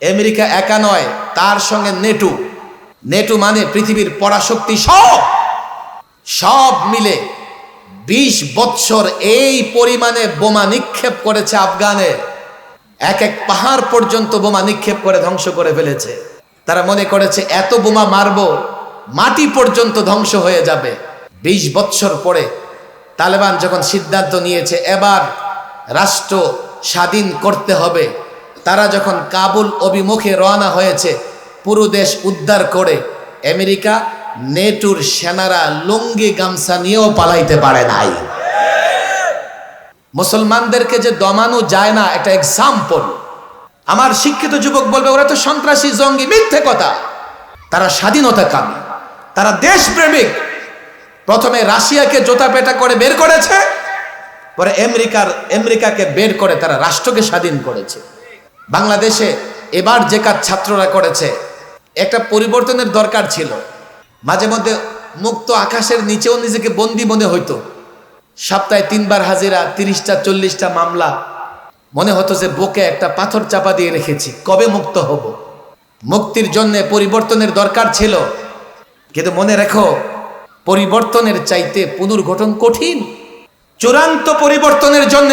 America একা নয়, তার সঙ্গে নেটো। নেটো মানে পৃথিবীর পরাশক্তি সব মিলে 20 বছর এই পরিমাণে বোমা নিক্ষেপ করেছে আফগানে। এক এক পাহাড় পর্যন্ত বোমা নিক্ষেপ করে ধ্বংস করে ফেলেছে। তারা মনে করেছে এত বোমা মারবো মাটি পর্যন্ত ধ্বংস হয়ে যাবে। 20 বছর পরে তালেবান যখন সিদ্ধান্ত নিয়েছে এবার রাষ্ট্র স্বাধীন করতে হবে, তারা যখন কাবুল অভিমুখে রওনা হয়েছে, পুরো দেশ উদ্ধার করে আমেরিকা নেটোর সেনারা লুঙ্গি গামছা নিয়েও পালাইতে পারে নাই। মুসলমানদেরকে যে দমানো যায় না, একটা এক্সাম্পল। আমার শিক্ষিত যুবক বলবে ওরা তো সন্ত্রাসী, জঙ্গি। মিথ্যে কথা। তারা স্বাধীনতাকামী, তারা দেশপ্রেমিক। প্রথমে রাশিয়াকে জোতা পেটা করে বের করেছে, পরে আমেরিকাকে বের করে তারা রাষ্ট্রকে স্বাধীন করেছে। বাংলাদেশে এবার যে কাজ ছাত্ররা করেছে, একটা পরিবর্তনের দরকার ছিল। মাঝে মধ্যে মুক্ত আকাশের নিচেও নিজেকে বন্দী মনে হইতো। সপ্তাহে 3 বার হাজিরা, 30টা 40টা মামলা। মনে হতো যে বুকে একটা পাথর চাপা দিয়ে রেখেছি, কবে মুক্ত হব। মুক্তির জন্য পরিবর্তনের দরকার ছিল, কিন্তু মনে রেখো পরিবর্তনের চাইতে পুনর্গঠন কঠিন। চূড়ান্ত পরিবর্তনের জন্য